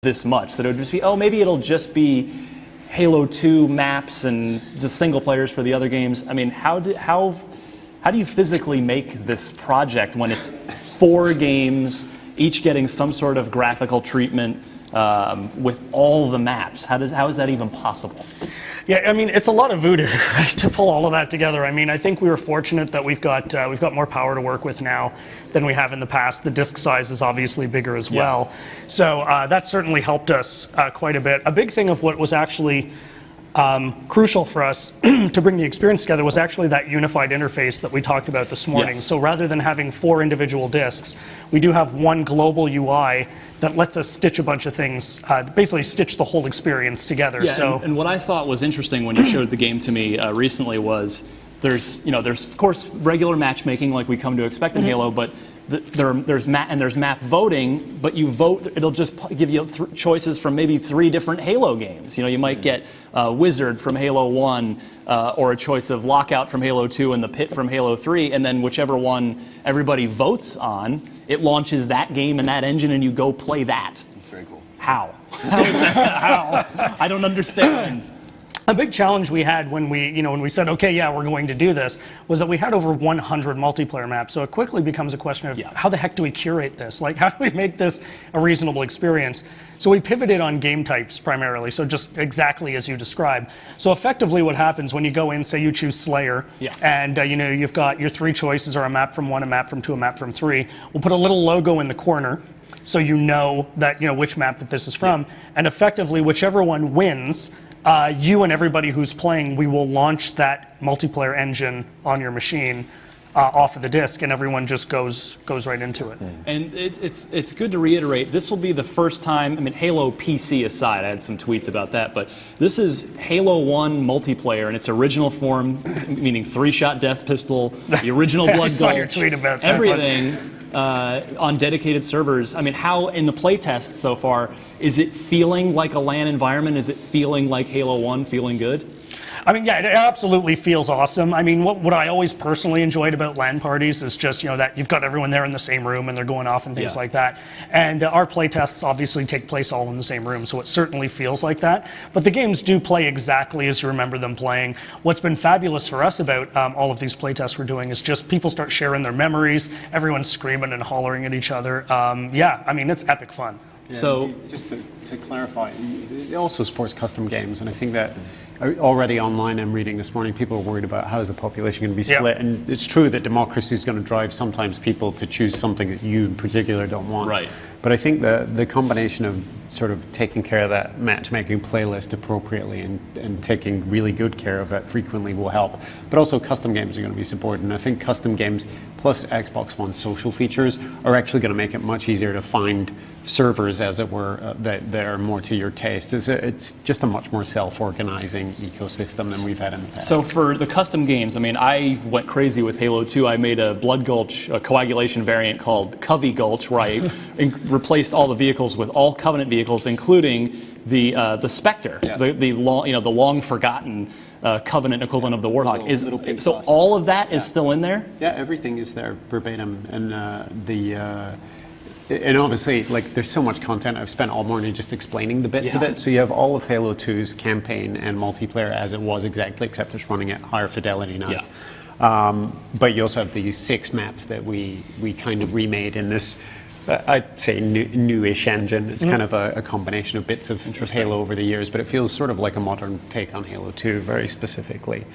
this much, that it would just be, oh, maybe it'll just be Halo 2 maps and just single players for the other games. I mean, how do you physically make this project when it's 4 games, each getting some sort of graphical treatment with all the maps? How is that even possible? Yeah, I mean, it's a lot of voodoo, right, to pull all of that together. I mean, I think we were fortunate that we've got more power to work with now than we have in the past. The disk size is obviously bigger as well. So that certainly helped us quite a bit. A big thing of what was actually crucial for us to bring the experience together was actually that unified interface that we talked about this morning. Yes. So rather than having 4 individual disks, we do have one global UI that lets us stitch a bunch of things, basically stitch the whole experience together. Yeah, so, and what I thought was interesting when you showed the game to me recently was there's of course regular matchmaking like we come to expect in Halo, but there's map voting, but you vote, it'll just give you choices from maybe 3 different Halo games. You might get Wizard from Halo 1, or a choice of Lockout from Halo 2 and the Pit from Halo 3, and then whichever one everybody votes on, it launches that game and that engine, and you go play that. That's very cool. How? How is that? How? I don't understand. A big challenge we had when we said, okay, yeah, we're going to do this, was that we had over 100 multiplayer maps. So it quickly becomes a question of how the heck do we curate this? Like, how do we make this a reasonable experience? So we pivoted on game types primarily, so just exactly as you described. So effectively what happens when you go in, say you choose Slayer, and you've got your 3 choices are a map from 1, a map from 2, a map from 3. We'll put a little logo in the corner so you know that which map that this is from, and effectively whichever one wins, you and everybody who's playing, we will launch that multiplayer engine on your machine off of the disk, and everyone just goes right into it. And it's good to reiterate, this will be the first time, I mean, Halo PC aside, I had some tweets about that, but this is Halo 1 multiplayer in its original form, meaning 3-shot death pistol, the original Blood I saw Gulch, your tweet about that. everything. On dedicated servers. I mean, how in the playtest so far, is it feeling like a LAN environment? Is it feeling like Halo 1, feeling good? I mean, yeah, it absolutely feels awesome. I mean, what I always personally enjoyed about LAN parties is just, that you've got everyone there in the same room and they're going off and things like that. And our playtests obviously take place all in the same room, so it certainly feels like that. But the games do play exactly as you remember them playing. What's been fabulous for us about all of these playtests we're doing is just people start sharing their memories, everyone's screaming and hollering at each other. I mean, it's epic fun. Yeah, so, just to clarify, it also supports custom games, and I think that already online I'm reading this morning, people are worried about how is the population going to be split, and it's true that democracy is going to drive sometimes people to choose something that you in particular don't want. Right. But I think the combination of sort of taking care of that matchmaking playlist appropriately and taking really good care of it frequently will help. But also custom games are going to be supported, and I think custom games plus Xbox One social features are actually going to make it much easier to find servers, as it were, that are more to your taste. It's just a much more self-organizing ecosystem than we've had in the past. So for the custom games, I mean, I went crazy with Halo 2. I made a Blood Gulch, a coagulation variant called Covey Gulch, where I replaced all the vehicles with all Covenant vehicles, including the Spectre, the long forgotten Covenant equivalent of the Warthog. So all of that is still in there? Yeah, everything is there verbatim, and and obviously, like, there's so much content. I've spent all morning just explaining the bits of it. So you have all of Halo 2's campaign and multiplayer as it was exactly, except it's running at higher fidelity now. But you also have the 6 maps that we kind of remade in this, I'd say, newish engine. It's kind of a combination of bits of Halo over the years, but it feels sort of like a modern take on Halo 2, very specifically.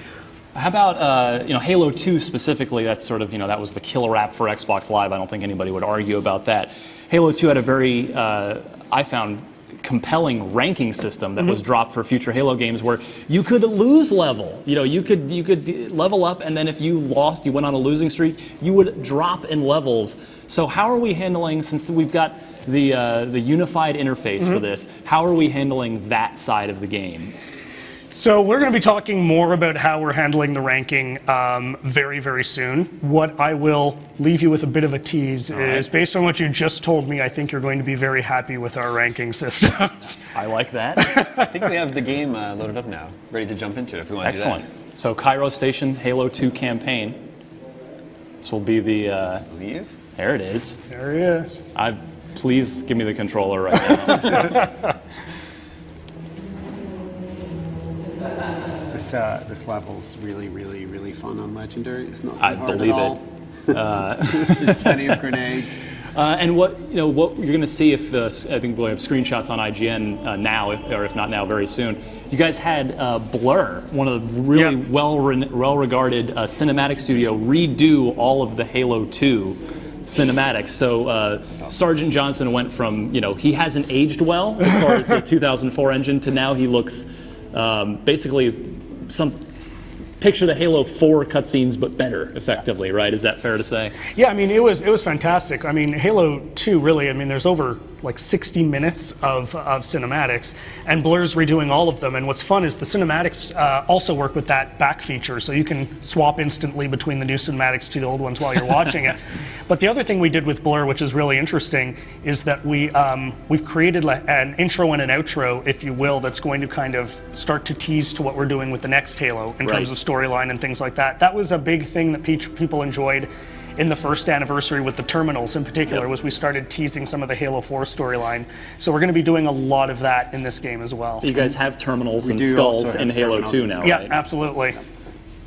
How about Halo 2 specifically? That's sort of that was the killer app for Xbox Live. I don't think anybody would argue about that. Halo 2 had a very I found compelling ranking system that was dropped for future Halo games, where you could lose level. You could level up, and then if you lost, you went on a losing streak, you would drop in levels. So how are we handling, since we've got the unified interface for this? How are we handling that side of the game? So we're going to be talking more about how we're handling the ranking very, very soon. What I will leave you with a bit of a tease is, based on what you just told me, I think you're going to be very happy with our ranking system. I like that. I think we have the game loaded up now, ready to jump into it if we want to do that. Excellent. So Cairo Station, Halo 2 campaign. This will be the... Leave? There it is. There he is. Please give me the controller right now. This level's really, really, really fun on Legendary. It's not too I hard believe at all. There's plenty of grenades. And what you're going to see if I think we'll have screenshots on IGN now, or if not now, very soon. You guys had Blur, one of the really well-regarded cinematic studio, redo all of the Halo 2 cinematics. So Sergeant Johnson went from he hasn't aged well as far as the 2004 engine to now he looks basically picture the Halo 4 cutscenes, but better, effectively, right? Is that fair to say? Yeah, I mean, it was fantastic. I mean, Halo 2, really, I mean, there's over like 60 minutes of cinematics, and Blur's redoing all of them. And what's fun is the cinematics also work with that back feature, so you can swap instantly between the new cinematics to the old ones while you're watching it. But the other thing we did with Blur, which is really interesting, is that we've created an intro and an outro, if you will, that's going to kind of start to tease to what we're doing with the next Halo in terms of storyline and things like that. That was a big thing that people enjoyed in the first anniversary with the terminals in particular, was we started teasing some of the Halo 4 storyline. So we're going to be doing a lot of that in this game as well. You guys have terminals and skulls in Halo 2 now, yeah, right? absolutely.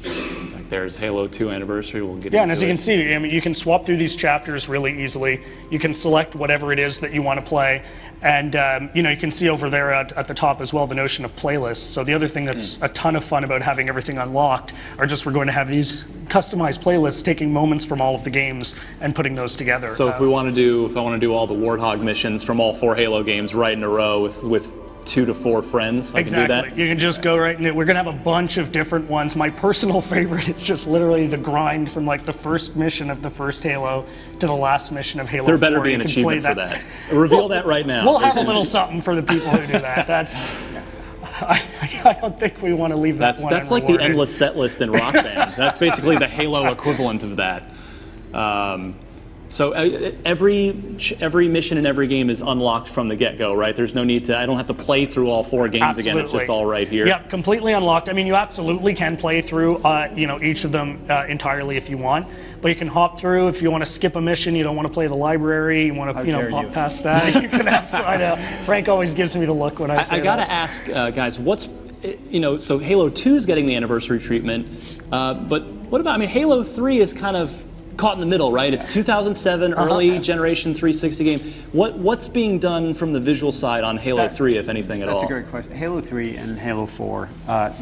Like there's Halo 2 anniversary. We'll get into it. Yeah, and as you can see, I mean, you can swap through these chapters really easily. You can select whatever it is that you want to play. And you can see over there at the top as well the notion of playlists. So the other thing that's a ton of fun about having everything unlocked are just we're going to have these customized playlists taking moments from all of the games and putting those together. So if I want to do all the Warthog missions from all 4 Halo games right in a row with 2 to 4 friends, I can do that? You can just go right in it. We're going to have a bunch of different ones. My personal favorite is just literally the grind from like the first mission of the first Halo to the last mission of Halo 4. There better be an achievement for that. Reveal that right now. We'll have a little something for the people who do that. That's. I don't think we want to leave that one That's like unrewarded. the endless set list in Rock Band. That's basically the Halo equivalent of that. So every mission in every game is unlocked from the get-go, right? There's no need to. I don't have to play through all 4 games again. It's just all right here. Yep, completely unlocked. I mean, you absolutely can play through, each of them entirely if you want. But you can hop through if you want to skip a mission. You don't want to play the library. You want to, pop past that. You can absolutely. Frank always gives me the look when I say I gotta ask, guys, what's so Halo 2 is getting the anniversary treatment, but what about? I mean, Halo 3 is kind of caught in the middle, right? It's 2007, early generation 360 game. What's being done from the visual side on Halo 3, if anything at all? That's a great question. Halo 3 and Halo 4,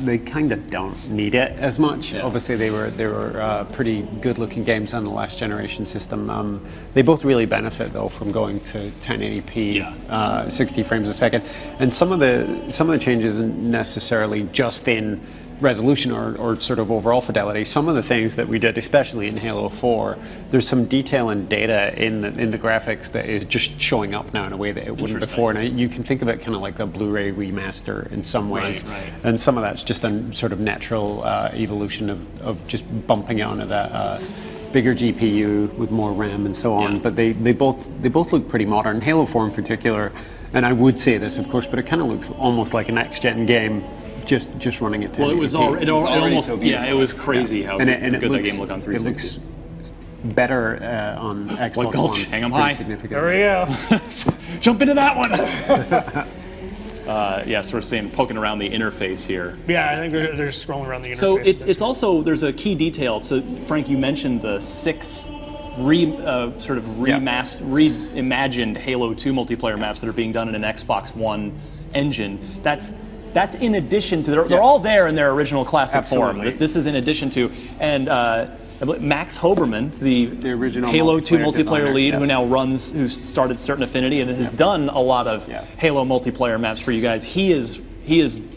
they kind of don't need it as much. Yeah. Obviously, they were pretty good-looking games on the last generation system. They both really benefit though from going to 1080p, 60 frames a second, and some of the changes isn't necessarily just in resolution or sort of overall fidelity. Some of the things that we did, especially in Halo 4, there's some detail and data in the graphics that is just showing up now in a way that it wouldn't before. And you can think of it kind of like a Blu-ray remaster in some ways. Right. And some of that's just a sort of natural evolution of just bumping it onto that bigger GPU with more RAM and so on. But they both look pretty modern. Halo 4 in particular, and I would say this, of course, but it kind of looks almost like a next-gen game. Just running it. Well, it was almost so it was crazy how good that game looked on 360. It looks better on Xbox like Gulch, One. hang 'em high. There we go. Jump into that one. Sort of saying poking around the interface here. Yeah, I think they're scrolling around the interface. So it's also there's a key detail. So Frank, you mentioned the 6 reimagined Halo 2 multiplayer maps that are being done in an Xbox One engine. That's in addition to, they're all there in their original classic form. This is in addition to, and Max Hoberman, the original Halo 2 multiplayer lead, who started Certain Affinity and has done a lot of Halo multiplayer maps for you guys.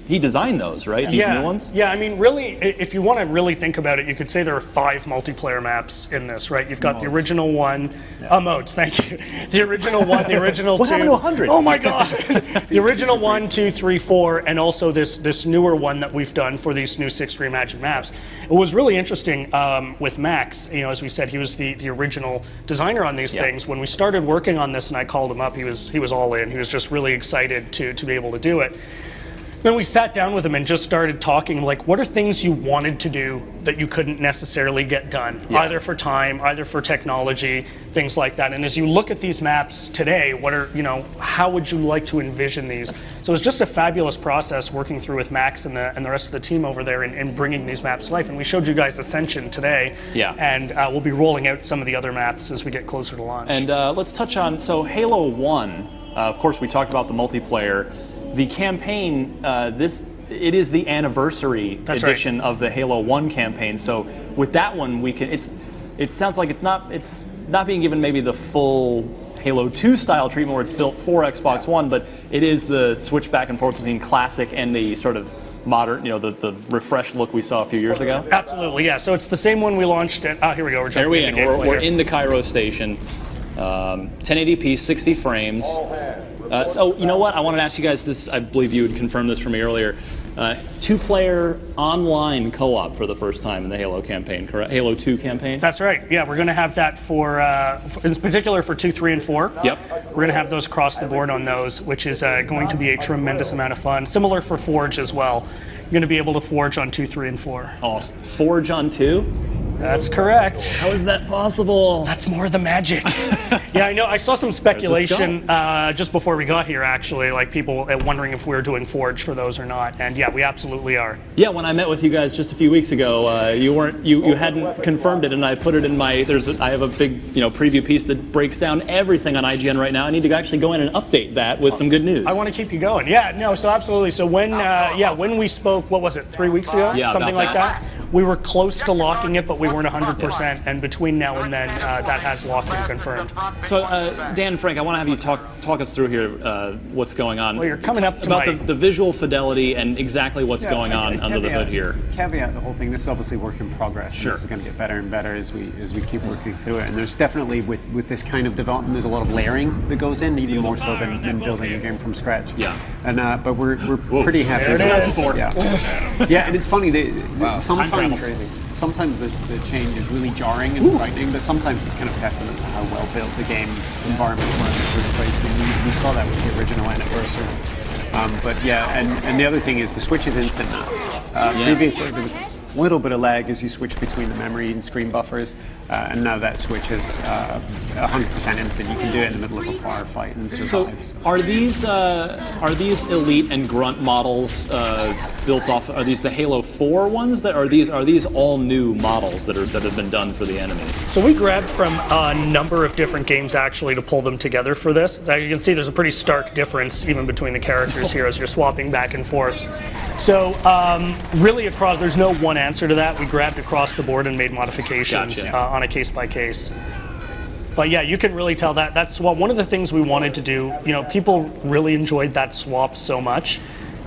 He designed those, right? These new ones? Yeah, I mean, really, if you want to really think about it, you could say there are 5 multiplayer maps in this, right? You've got the original one, modes, thank you. The original one, the original 2. What happened to 100? Oh my God. The original 1, 2, 3, 4, and also this newer one that we've done for these new 6 reimagined maps. It was really interesting with Max, as we said, he was the original designer on these things. When we started working on this and I called him up, he was all in. He was just really excited to be able to do it. Then we sat down with him and just started talking, like, what are things you wanted to do that you couldn't necessarily get done, either for time, either for technology, things like that. And as you look at these maps today, what are, how would you like to envision these? So it was just a fabulous process working through with Max and the rest of the team over there and bringing these maps to life. And we showed you guys Ascension today, and we'll be rolling out some of the other maps as we get closer to launch. And let's touch on, so Halo 1, of course we talked about the multiplayer. The campaign, it is the anniversary edition of the Halo 1 campaign. So with that one, we can. It sounds like it's not being given maybe the full Halo 2 style treatment where it's built for Xbox One, but it is the switch back and forth between classic and the sort of modern, the refreshed look we saw a few years ago. Absolutely, yeah. So it's the same one we launched at. Here we go. We're in the Cairo station. 1080p, 60 frames. So you know what? I wanted to ask you guys this. I believe you had confirmed this for me earlier. 2-player online co-op for the first time in the Halo campaign, correct? Halo 2 campaign? That's right. Yeah, we're going to have that for in particular for 2, 3, and 4. Yep. We're going to have those across the board on those, which is going to be a tremendous amount of fun. Similar for Forge as well. You're going to be able to Forge on 2, 3, and 4. Awesome. Forge on 2? That's correct. How is that possible? That's more the magic. Yeah, I know. I saw some speculation just before we got here, actually, like people wondering if we were doing Forge for those or not. And yeah, we absolutely are. Yeah, when I met with you guys just a few weeks ago, you hadn't confirmed it, and I put it in my. I have a big preview piece that breaks down everything on IGN right now. I need to actually go in and update that with some good news. I want to keep you going. Yeah, no, so absolutely. So when we spoke, what was it, 3 weeks ago? Yeah, something like that. We were close to locking it, but we weren't 100%. And between now and then, that has locked and confirmed. So, Dan and Frank, I want to have you talk us through here what's going on. Well, you're coming up to about the visual fidelity and exactly what's going on under the hood here. Caveat the whole thing. This is obviously work in progress. Sure. This is going to get better and better as we keep working through it. And there's definitely with this kind of development, there's a lot of layering that goes in, even more so than building a game from scratch. Yeah. And but we're pretty happy with this. Yeah, and it's funny. Sometimes the change is really jarring and frightening, but sometimes it's kind of testament to how well built the game environment was in the first place. And we saw that with the original Anniversary. But yeah, and the other thing is the switch is instant now. Previously there was a little bit of lag as you switch between the memory and screen buffers, and now that switch is 100% instant. You can do it in the middle of a firefight and survive. So are these Elite and Grunt models built off? Are these the Halo 4 ones? Are these all new models that have been done for the enemies? So we grabbed from a number of different games actually to pull them together for this. As you can see, there's a pretty stark difference even between the characters here as you're swapping back and forth. So really there's no one answer to that. We grabbed across the board and made modifications on a case by case. But yeah, you can really tell that's one of the things we wanted to do. People really enjoyed that swap so much,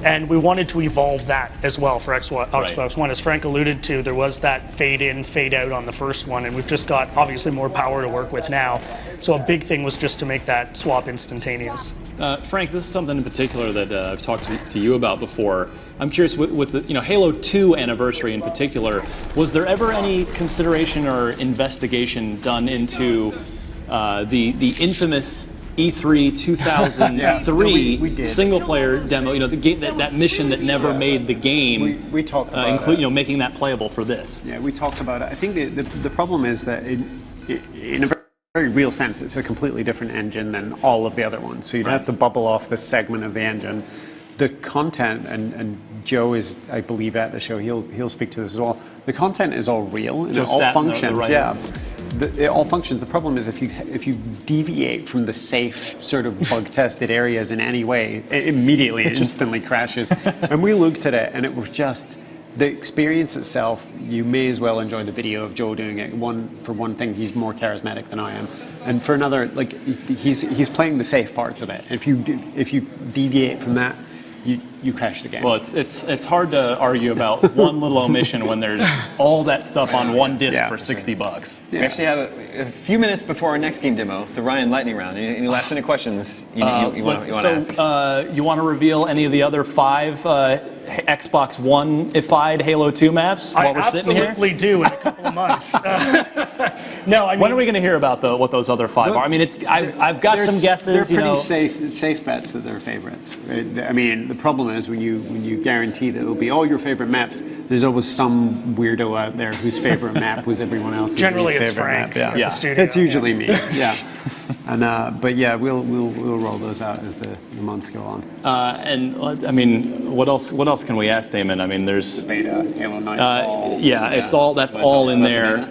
and we wanted to evolve that as well for Xbox One. As Frank alluded to, there was that fade in, fade out on the first one, and we've just got obviously more power to work with now. So a big thing was just to make that swap instantaneous. Frank, this is something in particular that I've talked to you about before. I'm curious, with the Halo 2 anniversary in particular, was there ever any consideration or investigation done into the infamous E3 2003 single-player demo? The game, that mission that never made the game. We talked about making that playable for this. Yeah, we talked about it. I think the problem is that in a very real sense, it's a completely different engine than all of the other ones. So you'd have to bubble off this segment of the engine. The content, and Joe is, I believe, at the show. He'll speak to this as well. The content is all real and it all functions. It all functions. The problem is if you deviate from the safe sort of bug-tested areas in any way, it immediately instantly crashes. And we looked at it, and it was just the experience itself. You may as well enjoy the video of Joe doing it. For one thing, he's more charismatic than I am, and for another, like he's playing the safe parts of it. If you deviate from that, you crash the game. Well, it's hard to argue about one little omission when there's all that stuff on one disc for $60. We actually have a few minutes before our next game demo. So Ryan, lightning round. Any last-minute questions you want to ask? You want to reveal any of the other 5 Xbox One-ified Halo 2 maps while we're sitting here? I absolutely do in a couple of months. No, I mean, When are we going to hear about what those other 5 are? I mean, I've got some guesses. They're pretty safe bets that they're favorites. Right? I mean, the problem is when you guarantee that it'll be all your favorite maps, there's always some weirdo out there whose favorite map was everyone else's generally least it's favorite Frank map. at the studio. It's usually me. Yeah. And but yeah, we'll roll those out as the months go on. And I mean, what else can we ask, Damon? I mean, there's Beta, Halo Nightfall. it's all all in there.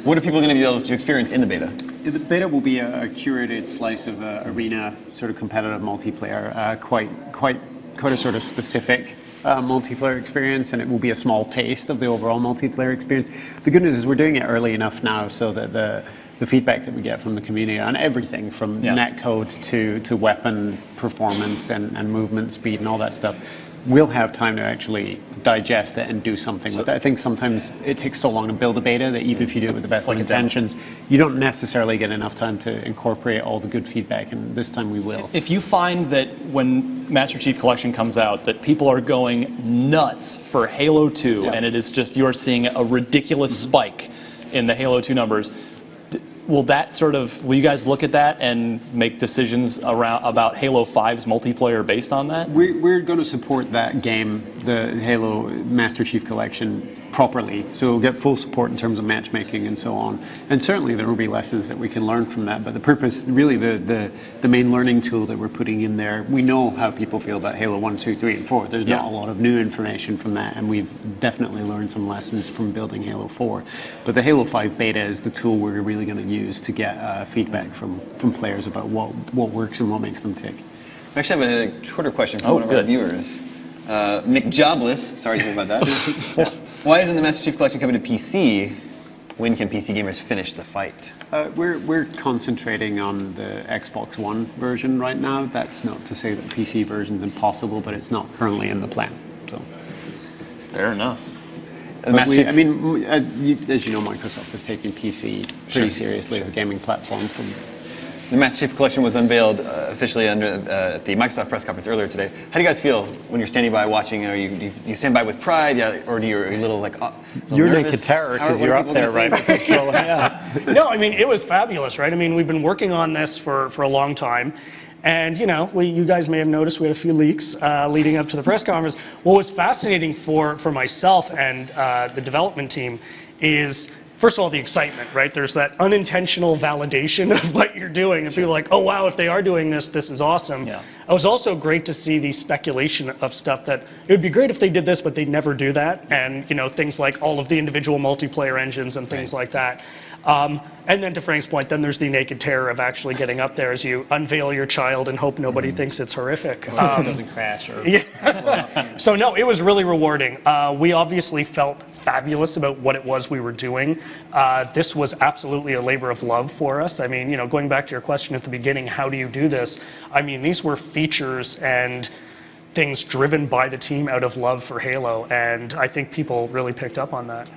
What are people going to be able to experience in the beta? The beta will be a curated slice of arena sort of competitive multiplayer, quite a sort of specific multiplayer experience, and it will be a small taste of the overall multiplayer experience. The good news is we're doing it early enough now so that the feedback that we get from the community on everything from netcode to weapon performance and movement speed and all that stuff, we'll have time to actually digest it and do something with it. I think sometimes it takes so long to build a beta that even if you do it with the best intentions, you don't necessarily get enough time to incorporate all the good feedback, and this time we will. If you find that when Master Chief Collection comes out that people are going nuts for Halo 2 and it is just you're seeing a ridiculous spike in the Halo 2 numbers, will you guys look at that and make decisions about Halo 5's multiplayer based on that? We're going to support that game, the Halo Master Chief Collection, properly. So we'll get full support in terms of matchmaking and so on. And certainly there will be lessons that we can learn from that. But the purpose, really the main learning tool that we're putting in there, we know how people feel about Halo 1, 2, 3, and 4. There's not a lot of new information from that. And we've definitely learned some lessons from building Halo 4. But the Halo 5 beta is the tool we're really going to use to get feedback from players about what works and what makes them tick. We actually have a shorter question from one of our viewers. Mick Jobless, sorry to hear about that. Why isn't the Master Chief Collection coming to PC? When can PC gamers finish the fight? We're concentrating on the Xbox One version right now. That's not to say that the PC version's impossible, but it's not currently in the plan. So, fair enough. But as you know, Microsoft is taking PC pretty seriously as a gaming platform. The Master Chief Collection was unveiled officially at the Microsoft press conference earlier today. How do you guys feel when you're standing by watching? Do you stand by with pride, or do you a little like you're nervous? naked terror because you're up there, right? With the controller. No, I mean, it was fabulous, right? I mean, we've been working on this for a long time. And, you guys may have noticed we had a few leaks leading up to the press conference. What was fascinating for myself and the development team is, first of all, the excitement, right? There's that unintentional validation of what you're doing. And people are like, oh, wow, if they are doing this, this is awesome. Yeah. It was also great to see the speculation of stuff that it would be great if they did this, but they'd never do that. And, things like all of the individual multiplayer engines and things like that. And then to Frank's point, then there's the naked terror of actually getting up there as you unveil your child and hope nobody thinks it's horrific. It doesn't crash. So no, it was really rewarding. We obviously felt fabulous about what it was we were doing. This was absolutely a labor of love for us. I mean, going back to your question at the beginning, how do you do this? I mean, these were features and things driven by the team out of love for Halo, and I think people really picked up on that.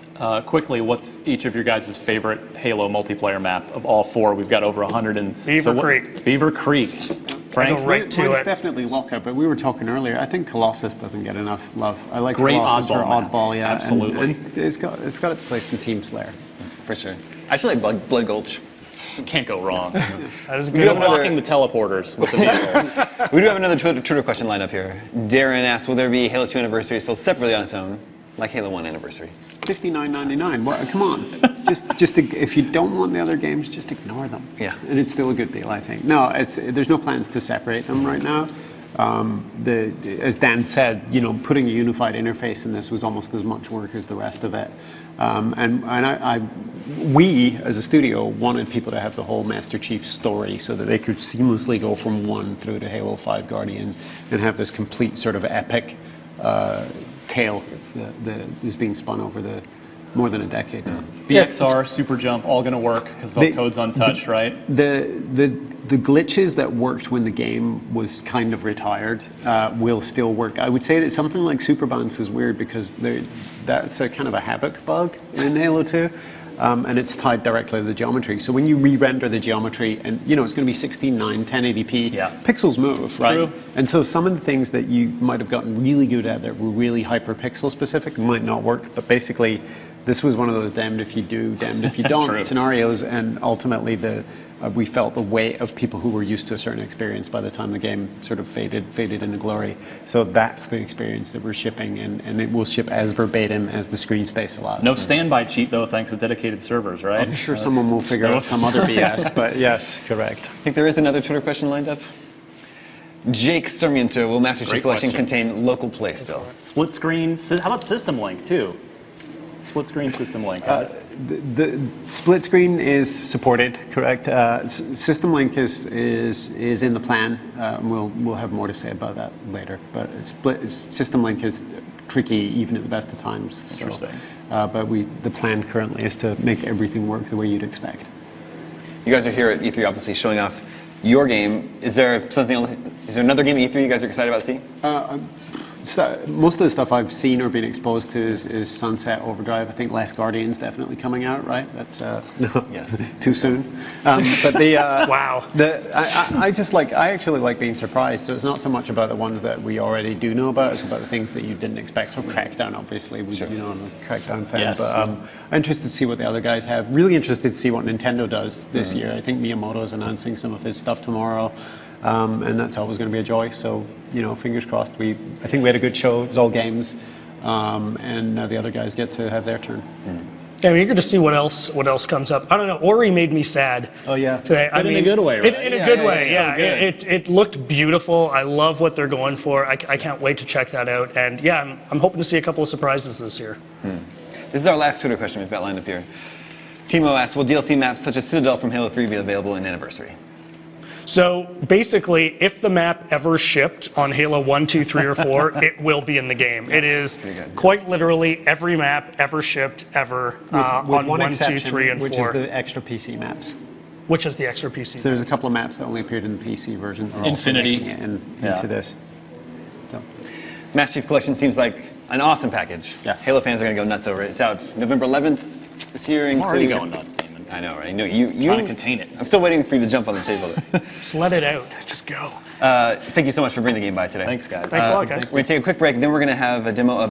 Quickly, what's each of your guys' favorite Halo multiplayer map of all 4? We've got over 100 and Beaver Creek. Beaver Creek. Frank, mine's definitely Lockout, but we were talking earlier. I think Colossus doesn't get enough love. I like great Colossus for oddball, oddball, yeah, absolutely. And it's got a place in Team Slayer, for sure. I actually like Blood Gulch. Can't go wrong. That is We're good. blocking the teleporters with the vehicles. We do have another Twitter question lined up here. Darren asks, will there be Halo 2 Anniversary sold separately on its own, like Halo 1 Anniversary? $59.99. Well, come on, if you don't want the other games, just ignore them. Yeah, and it's still a good deal, I think. No, there's no plans to separate them right now. As Dan said, putting a unified interface in this was almost as much work as the rest of it. We, as a studio, wanted people to have the whole Master Chief story so that they could seamlessly go from 1 through to Halo 5 Guardians and have this complete sort of epic tale that is being spun over more than a decade now. BXR, Super Jump, all going to work because the code's untouched, right? The glitches that worked when the game was kind of retired will still work. I would say that something like Super Bounce is weird because that's a kind of a havoc bug in Halo 2. and it's tied directly to the geometry. So when you re-render the geometry, and it's going to be 16:9, 1080p, pixels move, right? True. And so some of the things that you might have gotten really good at that were really hyper-pixel specific might not work, but basically this was one of those damned if you do, damned if you don't scenarios, and ultimately we felt the weight of people who were used to a certain experience by the time the game sort of faded into glory. So that's the experience that we're shipping, and it will ship as verbatim as the screen space allows. No standby cheat, though, thanks to dedicated servers, right? I'm sure someone will figure out some other BS, but yes, correct. I think there is another Twitter question lined up. Jake Sarmiento, will Master Chief Collection contain local play still? Split screen, how about System Link, too? Split screen System Link. The split screen is supported, correct? System Link is in the plan. We'll have more to say about that later. But System Link is tricky even at the best of times. Interesting. So, but the plan currently is to make everything work the way you'd expect. You guys are here at E3, obviously showing off your game. Is there another game at E3 you guys are excited about seeing? So most of the stuff I've seen or been exposed to is Sunset Overdrive. I think Last Guardian's definitely coming out, right? That's no, yes, too soon. But the wow. I actually like being surprised. So it's not so much about the ones that we already do know about. It's about the things that you didn't expect. So Crackdown, obviously, I'm a Crackdown fan. Yes. But I'm interested to see what the other guys have. Really interested to see what Nintendo does this year. I think Miyamoto's announcing some of his stuff tomorrow. And that's always going to be a joy. So, fingers crossed. I think we had a good show. It was all games, and now the other guys get to have their turn. Yeah, I'm eager to see what else comes up. I don't know. Ori made me sad. Oh yeah, today. But in a good way, right? In a good way. So Yeah, good. it looked beautiful. I love what they're going for. I can't wait to check that out. And yeah, I'm hoping to see a couple of surprises this year. This is our last Twitter question we've got lined up here. Timo asks, will DLC maps such as Citadel from Halo 3 be available in Anniversary? So basically, if the map ever shipped on Halo 1, 2, 3, or 4, it will be in the game. It is quite literally every map ever shipped ever with on one 1, 2, exception, 3, and 4. which is the extra PC maps. Which is the extra PC. So there's a couple of maps that only appeared in the PC version. They're also Infinity. making it into this. So. Master Chief Collection seems like an awesome package. Yes. Halo fans are going to go nuts over it. It's out November 11th this year. I'm already going nuts, Damon. I know, right? You trying to contain it. I'm still waiting for you to jump on the table. Just let it out. Just go. Thank you so much for bringing the game by today. Thanks, guys. Thanks a lot, guys. We're going to take a quick break, then we're going to have a demo of